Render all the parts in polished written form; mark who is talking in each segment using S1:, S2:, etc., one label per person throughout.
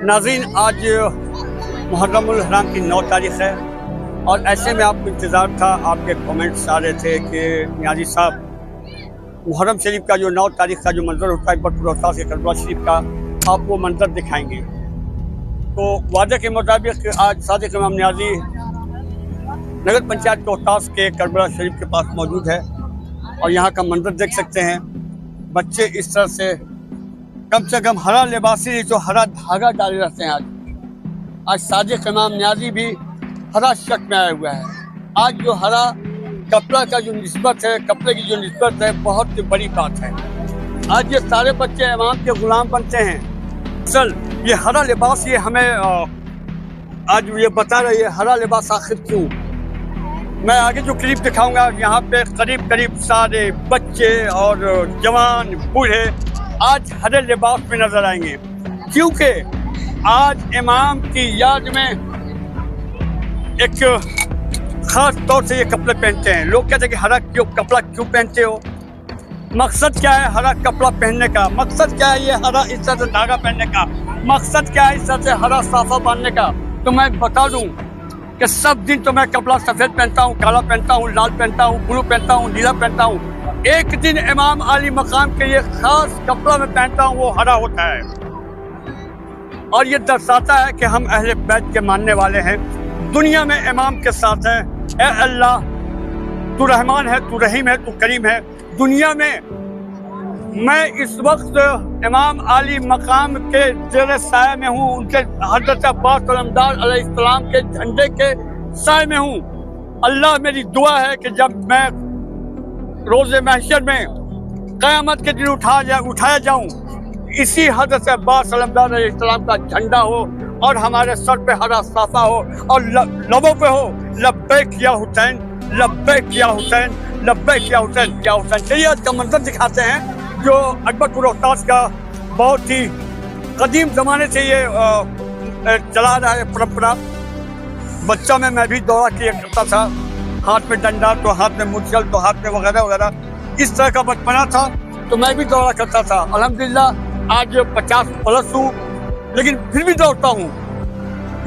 S1: नाज़रीन, आज मुहर्रमुल हराम की 9 तारीख़ है और ऐसे में आपको इंतज़ार था, आपके कमेंट्स आ रहे थे कि नियाज़ी साहब मुहर्रम शरीफ का जो 9 तारीख़ का जो मंज़र होता है बरपुरता से करबला शरीफ का, आप वो मंज़र दिखाएंगे। तो वादे के मुताबिक आज सादिक इमाम नियाज़ी नगर पंचायत के ओहतास के करबला शरीफ के पास मौजूद है और यहाँ का मंज़र देख सकते हैं। बच्चे इस तरह से कम हरा लिबासी जो हरा धागा डाले रहते हैं। आज सादिक इमाम नियाज़ी भी हरा शर्ट में आया हुआ है। आज जो हरा कपड़ा का जो निस्बत है, कपड़े की जो निस्बत है, बहुत बड़ी बात है। आज ये सारे बच्चे इमाम के गुलाम बनते हैं। असल ये हरा लिबास ये हमें आज ये बता रही है हरा लिबास आखिर क्यों। मैं आगे जो क्लिप दिखाऊंगा, यहाँ पे करीब सारे बच्चे और जवान बूढ़े आज हरे लिबास में नजर आएंगे, क्योंकि आज इमाम की याद में एक खास तौर से ये कपड़े पहनते हैं। लोग कहते हैं कि हरा कपड़ा क्यों पहनते हो, मकसद क्या है हरा कपड़ा पहनने का, मकसद क्या है ये हरा इस तरह से धागा पहनने का, मकसद क्या है इस तरह से हरा साफा बांधने का। तो मैं बता दूं कि सब दिन तो मैं कपड़ा सफ़ेद पहनता हूँ, काला पहनता हूँ, लाल पहनता हूँ, ब्लू पहनता हूँ, नीला पहनता हूँ। एक दिन इमाम आली मकाम के लिए खास कपड़ा मैं पहनता हूँ, वो हरा होता है और ये दर्शाता है कि हम अहले बैत के मानने वाले हैं। दुनिया में इमाम के साथ हैं। ए अल्लाह, तू रहमान है, तू रहीम है, तू करीम है। दुनिया में मैं इस वक्त इमाम आली मकाम के ज़ेरे साए में हूँ, उनके हज़रत अब्बास अलैहिस्सलाम के झंडे के साए में हूँ। अल्लाह, मेरी दुआ है कि जब मैं रोज़े महशर में क़यामत के दिन उठाया जाऊँ, इसी हज़रत अब्बास अलैहिस्सलाम का झंडा हो और हमारे सर पे हरा साफा हो और लबों पे हो लब्बैक या हुसैन, लब्बैक या हुसैन, लब्बैक या हुसैन, या हुसैन। चलिए आज का मंजर दिखाते हैं जो अकबरपुर रोहतास का बहुत ही कदीम ज़माने से ये चला रहा है परंपरा। बच्चा में मैं भी दौड़ा किया करता था, हाथ में डंडा तो हाथ में मुंशल तो हाथ में वगैरह वगैरह, इस तरह का बचपना था। तो मैं भी दौड़ा करता था। अल्हम्दुलिल्लाह आज 50 प्लस हूँ, लेकिन फिर भी दौड़ता हूँ।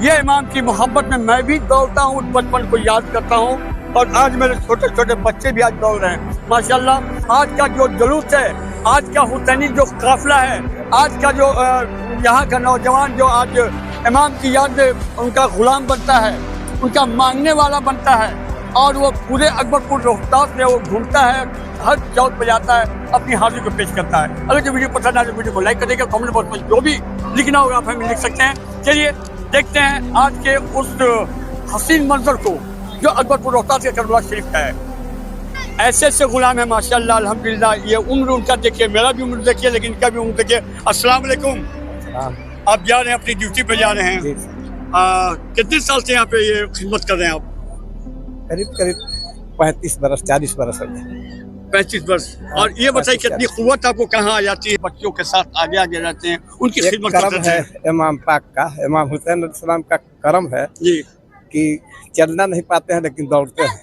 S1: ये इमाम की मोहब्बत में मैं भी दौड़ता हूँ, बचपन को याद करता हूँ। और आज मेरे छोटे छोटे बच्चे भी आज दौड़ रहे हैं माशाल्लाह। आज का जो जुलूस है, आज का हुसैनी जो काफिला है, आज का जो यहाँ का नौजवान जो आज इमाम की याद में उनका गुलाम बनता है, उनका मांगने वाला बनता है और वो पूरे अकबरपुर रोहतास में वो घूमता है, हर चौक पे जाता है, अपनी हाजिरी को पेश करता है। अगर जो वीडियो पसंद आए तो वीडियो को लाइक करिएगा, कमेंट बॉक्स में जो भी लिखना होगा आप हमें लिख सकते हैं। चलिए देखते हैं आज के उस हसीन मंजर को जो अकबरपुर रोहतास के करबला शरीफ का है। ऐसे गुलाम है माशाल्लाह अल्हम्दुलिल्लाह। ये उम्र उनका देखिए, मेरा भी उम्र देखिए, लेकिन इनका भी उम्र देखिए। अस्सलाम वालेकुम। आप जा रहे हैं अपनी ड्यूटी पे जा रहे हैं, कितने साल से यहाँ पे ये खिदमत कर रहे हैं आप?
S2: करीब 35 बरस 40 बरस हो गए।
S1: 35 वर्ष। और ये बताइए कितनी कुव्वत आपको कहाँ आ जाती है? बच्चों के साथ आगे रहते हैं, उनकी खिदमत करते हैं।
S2: इमाम पाक का, इमाम हुसैन अलैहिस्सलाम का करम है
S1: जी
S2: कि चलना नहीं पाते हैं लेकिन दौड़ते हैं,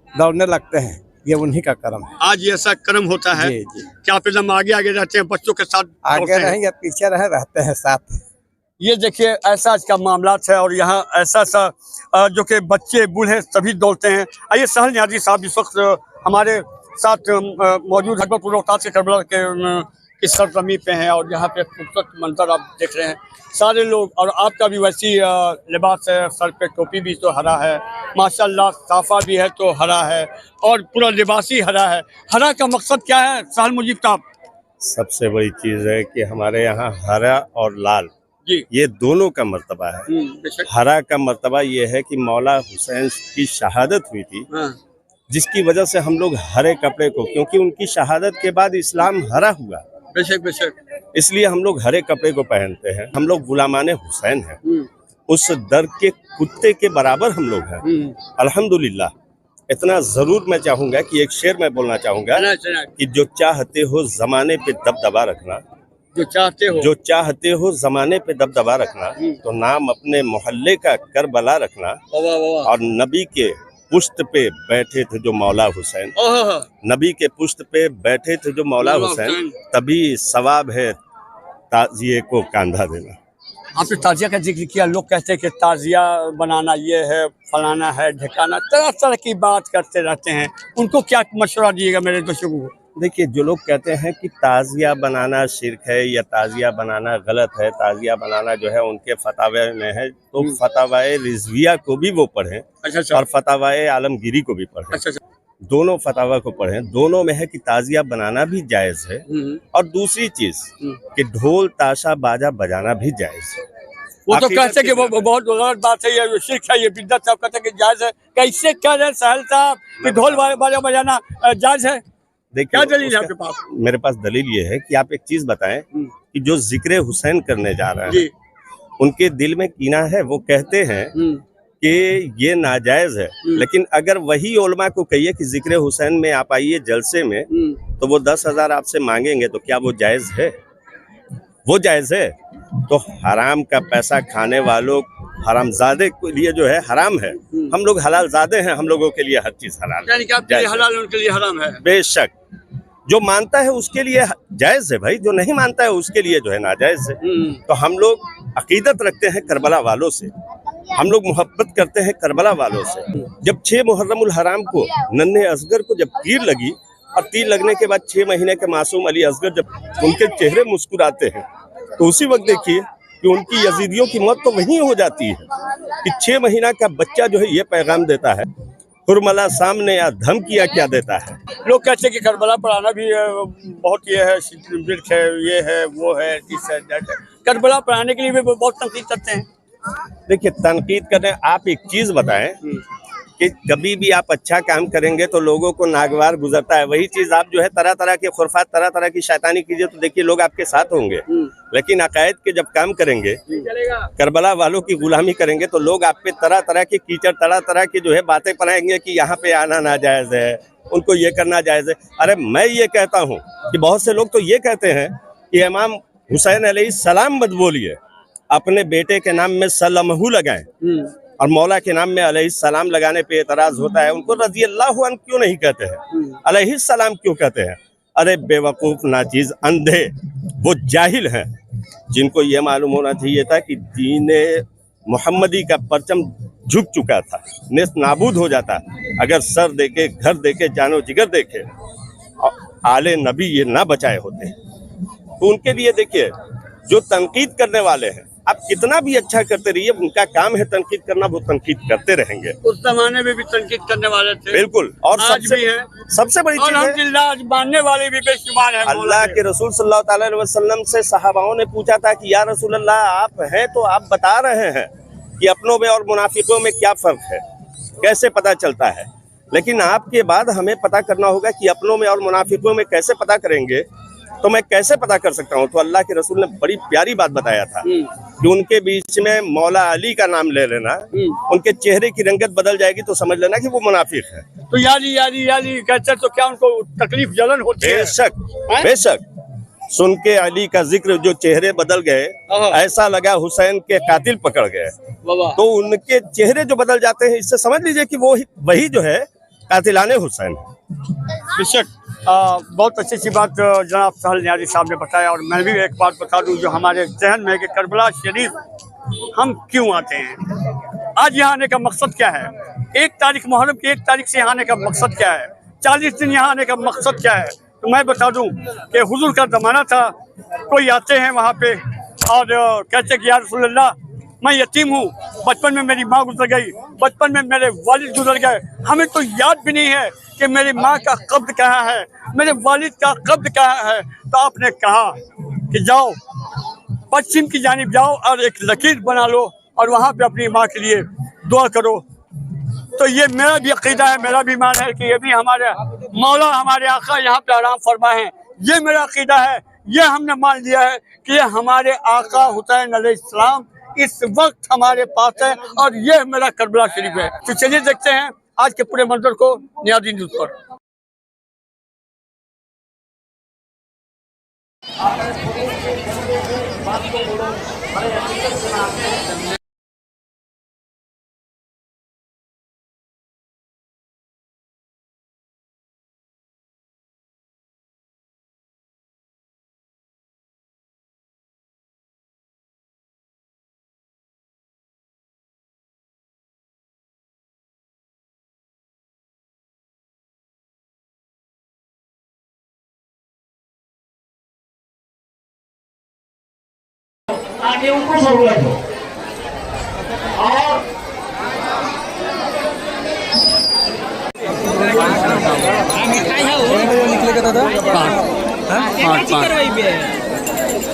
S2: दौड़ने लगते हैं। ये उन्हीं का करम है।
S1: आज ये ऐसा करम होता है
S2: जी।
S1: कि आप एकदम आगे रहते हैं, बच्चों के साथ
S2: आगे रहें या पीछे रहते हैं साथ।
S1: ये देखिए ऐसा आज का मामला है और यहाँ ऐसा जो कि बच्चे बूढ़े सभी दौड़ते हैं। आइए सहल नियाज़ी साहब इस वक्त हमारे साथ मौजूद अकबरपुर रोहतास के करबला के सरजमी पे हैं और यहाँ पे खूबसूरत मंजर आप देख रहे हैं। सारे लोग, और आपका भी वैसी लिबास है, सर पे टोपी भी तो हरा है माशाल्लाह, साफा भी है तो हरा है और पूरा लिबास ही हरा है। हरा का मकसद क्या है सहल मुजीब साहब?
S3: सबसे बड़ी चीज़ है कि हमारे यहाँ हरा और लाल
S1: जी,
S3: ये दोनों का मर्तबा है। हरा का मर्तबा ये है कि मौला हुसैन की शहादत हुई थी, जिसकी वजह से हम लोग हरे कपड़े को, क्योंकि उनकी शहादत के बाद इस्लाम हरा हुआ,
S1: बेशक
S3: इसलिए हम लोग हरे कपड़े को पहनते हैं। हम लोग गुलामाने हुसैन हैं, उस दर के कुत्ते के बराबर हम लोग हैं अल्हम्दुलिल्लाह। इतना जरूर मैं चाहूंगा कि एक शेर मैं बोलना चाहूंगा कि जो चाहते हो जमाने पे दबदबा रखना,
S1: जो चाहते हो
S3: जमाने पे दबदबा रखना, तो नाम अपने मोहल्ले का करबला रखना। और नबी के पुश्त पे बैठे थे जो मौला हुसैन, नबी के पुश्त पे बैठे थे जो मौला हुसैन, तभी सवाब है ताजिए को कांधा देना।
S1: आपने ताजिया का जिक्र किया, लोग कहते हैं कि ताजिया बनाना ये है, फलाना है, ढिकाना, तरह तरह की बात करते रहते हैं। उनको क्या मशवरा दिएगा मेरे दर्शकों को?
S3: देखिए, जो लोग कहते हैं कि ताज़िया बनाना शिर्क है या ताज़िया बनाना गलत है, ताज़िया बनाना जो है उनके फतावे में है, तो फतावाए रिजविया को भी वो पढ़ें
S1: अच्छा।
S3: और फतावाए आलमगीरी को भी पढ़ें।
S1: अच्छा।
S3: दोनों फतावा को पढ़ें। दोनों में है कि ताज़िया बनाना भी जायज़ है और दूसरी चीज़ कि ढोल ताशा बाजा बजाना भी जायज़ है।
S1: वो तो कहते हैं कि वो बहुत गलत बात है, ये शिर्क है, ये बिद्दत है, कहते हैं कि जायज़ है। कैसे कह रहे हैं साहिल साहब कि ढोल बाजा बजाना जायज़ है?
S3: देखिए,
S1: क्या दलील है आपके पास?
S3: मेरे पास दलील ये है कि आप एक चीज बताएं कि जो जिक्र हुसैन करने जा रहे हैं उनके दिल में कीना है। वो कहते हैं कि ये नाजायज है, लेकिन अगर वही उलमा को कहिए कि जिक्र हुसैन में आप आइए जलसे में, तो वो 10,000 आपसे मांगेंगे, तो क्या वो जायज है? वो जायज है? तो हराम का पैसा खाने वालों, हरामजादे के लिए जो है हराम है। हम लोग हलाल जादे हैं, हम लोगों के लिए हर चीज हलाल
S1: यानी कि आपके लिए हलाल, उनके लिए हराम है।
S3: बेशक जो मानता है उसके लिए जायज है भाई, जो नहीं मानता है उसके लिए जो है नाजायज है। तो हम लोग अकीदत रखते हैं करबला वालों से, हम लोग मोहब्बत करते हैं करबला वालों से। जब 6 मुहर्रमुल हराम को नन्हे असगर को जब तीर लगी, और तीर लगने के बाद 6 महीने के मासूम अली असगर जब उनके चेहरे मुस्कुराते हैं, तो उसी वक्त देखिए कि उनकी यजीदियों की मौत तो वहीं हो जाती है कि 6 महीना का बच्चा जो है ये पैगाम देता है, हुरमला सामने या धमकिया क्या देता है।
S1: लोग कहते हैं कि करबला पर आना भी बहुत ये है, शिर्क है, ये है, वो है, इस है, दैट है। करबला पर आने के लिए भी बहुत तनकीद करते हैं।
S3: देखिए, तनकीद करने, आप एक चीज बताएं कि कभी भी आप अच्छा काम करेंगे तो लोगों को नागवार गुजरता है। वही चीज आप जो है तरह तरह के खुरफात, तरह तरह की शैतानी कीजिए तो देखिए लोग आपके साथ होंगे। लेकिन अकायद के जब काम करेंगे, करबला वालों की गुलामी करेंगे, तो लोग आप पे तरह तरह के कीचड़, तरह तरह की जो है बातें बनाएंगे कि यहाँ पे आना नाजायज है, उनको ये करना जायज है। अरे मैं ये कहता हूँ कि बहुत से लोग तो ये कहते हैं कि इमाम हुसैन अलैहिस्सलाम मत बोलिए, अपने बेटे के नाम में सलमहू लगाएं, और मौला के नाम में अलैहिस्सलाम लगाने पे एतराज होता है। उनको रज़ी अल्लाहु अन्हु क्यों नहीं कहते हैं, अलैहिस्सलाम क्यों कहते हैं? अरे बेवकूफ, नाचीज, अंधे, वो जाहिल हैं जिनको ये मालूम होना चाहिए था कि दीने मोहम्मदी का परचम झुक चुका था, नेस्त नाबूद हो जाता अगर सर देके, घर देके, जानो जिगर देके आले नबी ये ना बचाए होते। तो उनके लिए देखिए, जो तनकीद करने वाले हैं, आप कितना भी अच्छा करते रहिए, उनका काम है तनकीद करना, वो तनकीद करते रहेंगे।
S1: उस जमाने में भी तनकीद करने वाले थे,
S3: बिल्कुल। और
S1: आज भी है।
S3: सबसे बड़ी चीज है,
S1: आज मानने वाले भी बेशुमार हैं।
S3: अल्लाह के रसूल सल्लल्लाहु अलैहि वसल्लम से सहाबाओं ने पूछा था कि या रसूल अल्लाह, आप हैं तो आप बता रहे हैं कि अपनों में और मुनाफिकों में क्या फर्क है, कैसे पता चलता है? लेकिन आपके बाद हमें पता करना होगा कि अपनों में और मुनाफिकों में कैसे पता करेंगे, तो मैं कैसे पता कर सकता हूँ? तो अल्लाह के रसूल ने बड़ी प्यारी बात बताया था कि उनके बीच में मौला अली का नाम ले लेना, उनके चेहरे की रंगत बदल जाएगी तो समझ लेना कि वो मुनाफिक है।
S1: तो यारी यारी यारी कहते तो क्या उनको तकलीफ, जलन होती है?
S3: बेशक, बेशक। सुन के अली का जिक्र जो चेहरे बदल गए, ऐसा लगा हुसैन के कातिल पकड़ गए। तो उनके चेहरे जो बदल जाते हैं, इससे समझ लीजिए कि वो वही जो है कातिलाने हुसैन है।
S1: बेशक बहुत अच्छी सी बात जनाब साहिल नियाज़ी साहब ने बताया। और मैं भी एक बात बता दूं जो हमारे जहन में है कि करबला शरीफ हम क्यों आते हैं, आज यहाँ आने का मकसद क्या है, 1 तारीख मुहर्रम की 1 तारीख से यहाँ आने का मकसद क्या है, 40 दिन यहाँ आने का मकसद क्या है? तो मैं बता दूं कि हुजूर का ज़माना था, कोई आते हैं वहाँ पे और कहते कि या रसूल अल्लाह, मैं यतीम हूँ, बचपन में मेरी माँ गुजर गई, बचपन में मेरे वालिद गुजर गए, हमें तो याद भी नहीं है कि मेरी माँ का कब्र कहाँ है, मेरे वालिद का कब्र कहाँ है। तो आपने कहा कि जाओ पश्चिम की जानिब जाओ और एक लकीर बना लो और वहाँ पे अपनी माँ के लिए दुआ करो। तो ये मेरा भी अकीदा है, मेरा भी ईमान है कि ये भी हमारे मौला, हमारे आका यहाँ पे आराम फरमा है। ये मेरा अकीदा है, ये हमने मान लिया है कि ये हमारे आका हुसैन अलैहिस्सलाम इस वक्त हमारे पास है और ये मेरा करबला शरीफ है। तो चलिए देखते हैं आज के पूरे मंजर को नियाज़ी न्यूज़ पर।
S4: ताकि उनको जरूरत हो। और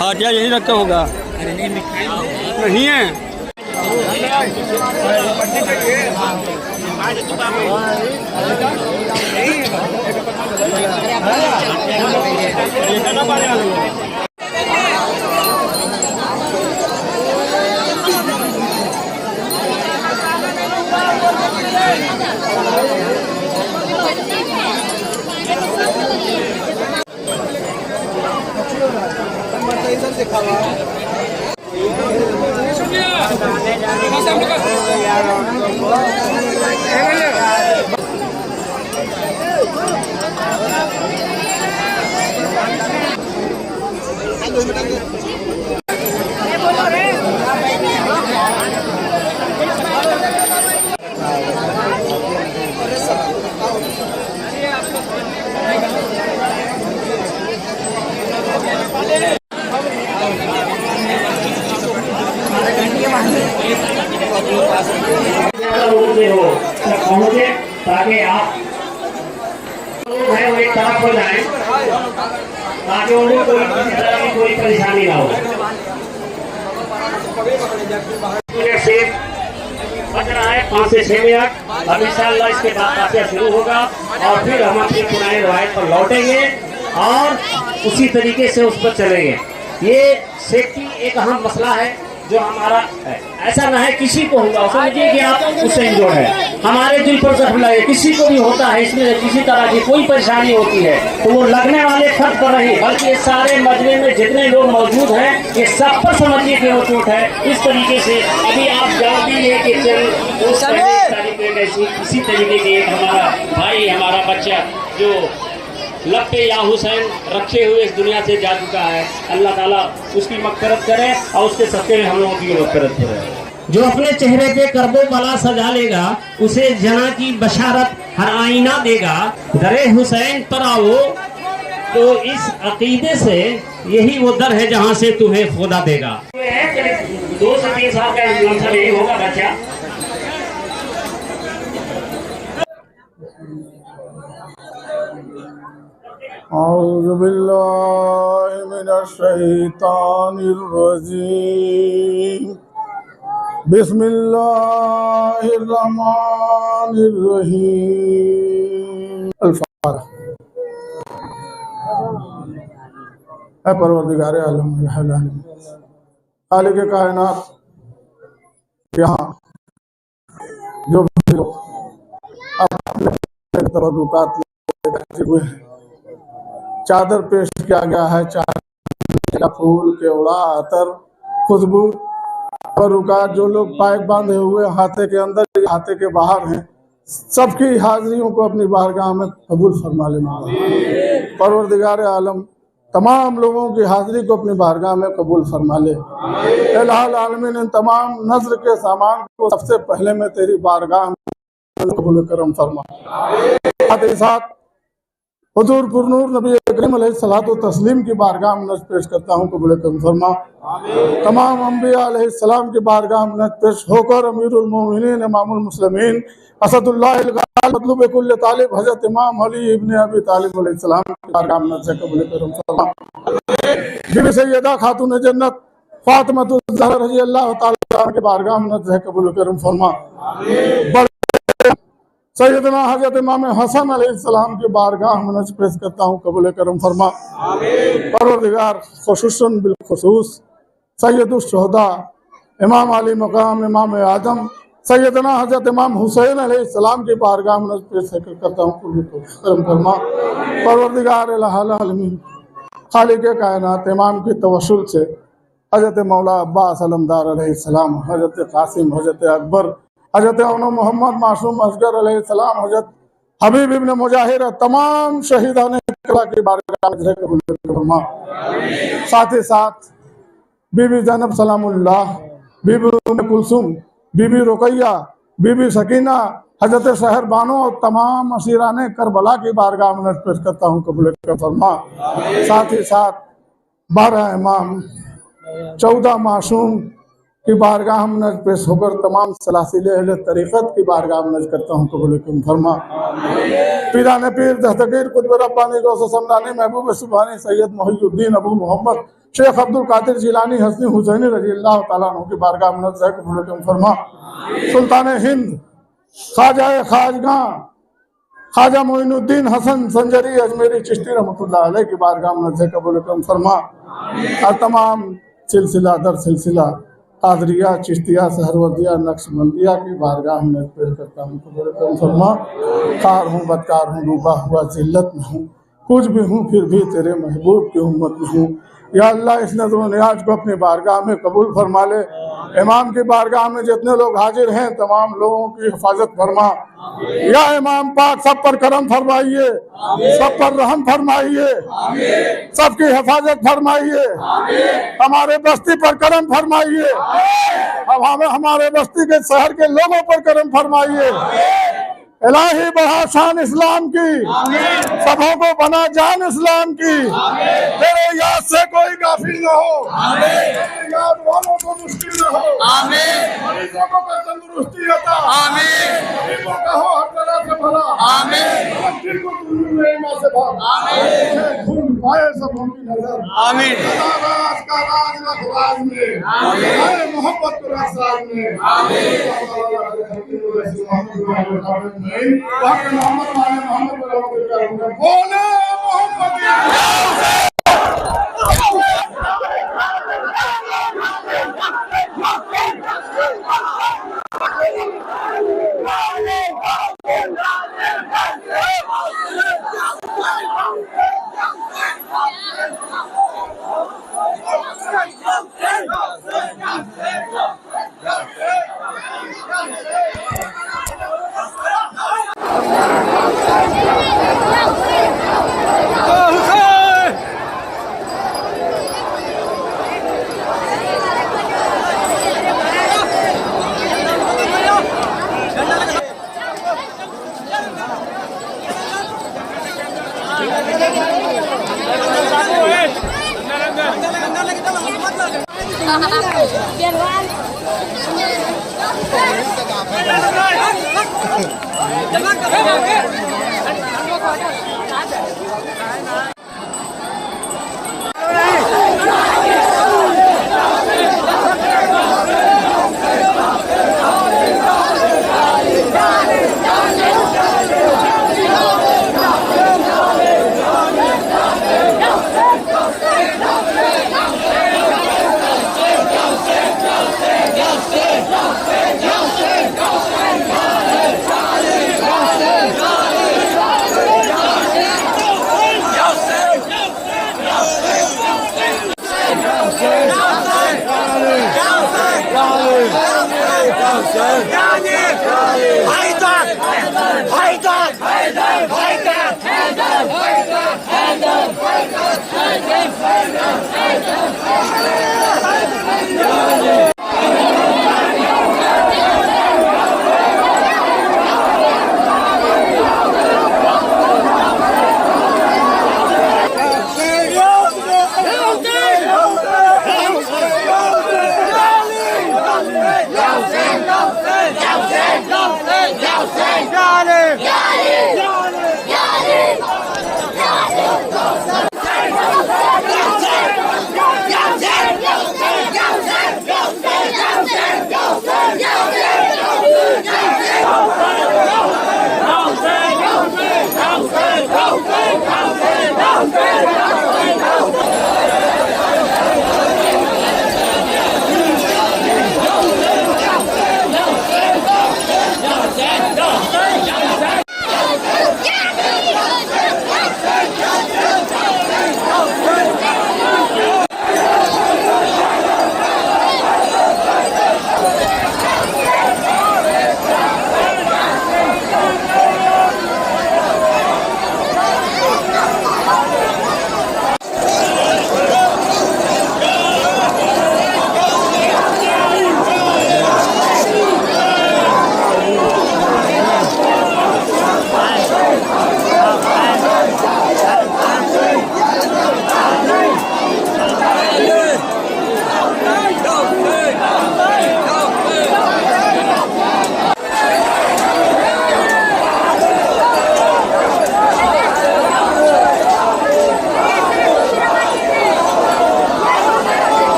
S1: हाँ क्या यही रखा होगा? नहीं है।
S4: पहुंचे ताकि आप एक तरफ हो जाए, ताकि उन्हें कोई किसी तरह की कोई परेशानी ना हो। से बच रहा है 5 से 6 मिनट। अब इंशाअल्लाह इसके बाद ताज़िया शुरू होगा और फिर हम अपनी पुरानी रवायत पर लौटेंगे और उसी तरीके से उस पर चलेंगे। ये सेफ्टी एक अहम मसला है जो हमारा है। ऐसा ना है किसी को होगा, समझिए कि आप उससे इंजोर्ड है, हमारे दिल पर जख्म लगे, किसी को भी होता है, इसमें किसी तरह की कोई परेशानी होती है तो वो लगने वाले फर्क पर नहीं, बल्कि ये सारे मजमे में जितने लोग मौजूद हैं ये सब पर समझिए कि वो चोट है। इस तरीके से अभी आप जानते हैं कि इसी तरीके के एक हमारा भाई, हमारा बच्चा जो लपटे या हुसैन रखे हुए इस दुनिया से जा चुका है, अल्लाह ताला उसकी मग़फ़िरत करे और उसके सदक़े में हम लोगों की मग़फ़िरत करे। जो अपने चेहरे पे करबो बला सजा लेगा उसे जना की बशारत हर आईना देगा। दरे हुसैन पर आओ तो इस अकीदे से यही वो दर है जहाँ से तुम्हें खुदा देगा। 2 से 3 साल का यही होगा बच्चा।
S5: औज़ु बिल्लाहि मिनश शैतानिर रजीम। बिस्मिल्लाहिर रहमानिर रहीम। अल-फातिहा। ऐ परवरदिगार आलम खालिक़ कायनात, यहाँ जो भी लोग अपने तबरुकात लेते हुए चादर पेश किया गया है, चादर का फूल, केवड़ा, अतर, खुशबू, बरुकात, जो लोग पाइप बांधे हुए हाथे के अंदर हाथे के बाहर हैं, सबकी हाजिरियों को अपनी बारगाह में कबूल फरमा ले मौला। परवरदिगार आलम तमाम लोगों की हाजिरी को अपनी बारगाह में कबूल फरमा ले। इलाहुल आलमीन इन तमाम नज़र के सामान को सबसे पहले मैं तेरी बारगाह में कबूल करम फरमा। साथ हुजूर पुरनूर नबी करीम अलैहिस्सलातु तस्लीम की बारगाह में नज़र पेश करता हूँ, कबूल करम फरमा। तमाम अंबिया अलैहिस्सलाम की बारगाह में नज़र पेश होकर अमीरुल मोमिनीन इमामुल मुस्लिमीन असदुल्लाह मतलूब कुल्ल तालिब हज़रत इमाम अली इब्न अबी तालिब अलैहिस्सलाम की बारगाह में नज़र कबूल करम फरमा। बीबी सैयदा खातून जन्नत फातिमा ज़हरा रज़ियल्लाहु ताला की बारगाह में नज़र कबूल करम फरमा। सैयदना हज़रत इमाम हसन अलैहिस्सलाम की बारगाह में नज़र पेश करता हूँ, कबूल करम फरमा। परवरदिगार खुसूसन बिलखुसूस सैयदुश शुहदा इमाम अली मकाम इमाम आदम सैयदना हज़रत इमाम हुसैन अलैहिस्सलाम की बारगाह में नज़र पेश करता हूँ, कबूल करम फरमा। परवरदिगार आलमीन खालिक़ कायनात इमाम की तवस्सुल से हज़रत मौला अब्बास अलमदार अलैहिस्सलाम, हज़रत कासिम, हज़रत अकबर, हज़रत अनो मोहम्मद मासूम असगर अलैहिस्सलाम, हज़रत हबीब इब्न मुजाहिर, तमाम शहीदान की बारगाह में कबूल फरमा। साथ ही साथ बीबी ज़ैनब सलामुल्लाह, बीबी उम्मे कुलसूम, बीबी रुकैया, बीबी सकीना, हज़रत शहर बानो और तमाम असीराने करबला की बारगाह में पेश करता हूँ, कबूल फरमा। साथ ही साथ 12 इमाम 14 मासूम की बारगाह में नज पेश होकर तमाम सलासिल अहले तरीक़त की बारगाह में नज करता हूँ, कबूल फरमा। पीराने पीर दस्तगीर कुतुब रब्बानी गौस समदानी महबूब सुभानी सैयद मोहिउद्दीन अबू मोहम्मद शेख अब्दुल कादिर जिलानी हसनी हुसैनी रज़ियल्लाहु तआला अन्हु की बारगाह में नज कबूल फरमा। सुल्तान हिंद ख्वाजा खाजगां ख्वाजा मोइनुद्दीन हसन संजरी अजमेरी चिश्ती रहमतुल्लाह अलैह की बारगाह में नज कबूल फरमा। और तमाम सिलसिला दर सिलसिला कादरिया चिश्तिया सहरवर्दिया नक्शबंदिया की बारगाह में पेश करता हूँ, कबूल फरमा। कार हूँ बदकार हूँ डूबा हुआ जिल्लत में हूँ, कुछ भी हूँ फिर भी तेरे महबूब की उम्मत में हूँ। या अल्लाह इस नज़र नियाज को अपनी बारगाह में कबूल फरमा ले। इमाम की बारगाह में जितने लोग हाजिर हैं तमाम लोगों की हिफाजत फरमा। या इमाम पाक सब पर करम फरमाइए, सब पर रहम फरमाइए, सबकी हिफाजत फरमाइए। हमारे बस्ती पर करम फरमाइए, अब हमें हमारे बस्ती के शहर के लोगों पर करम फरमाइए। इलाही बढ़ा शान इस्लाम की, सबों को बना जान इस्लाम की। तेरे याद से कोई गाफिल न हो, तेरे याद वालों को मुश्किल न हो। मरीजों को तंदुरुस्ती अता, गरीबों का हो हर तरह से भला। मंदिर को महिमा से भर, खून पाए सब उनकी नजर। राज का राज लखराज में, मोहब्बत को राज में। बोले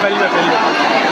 S6: पहली बार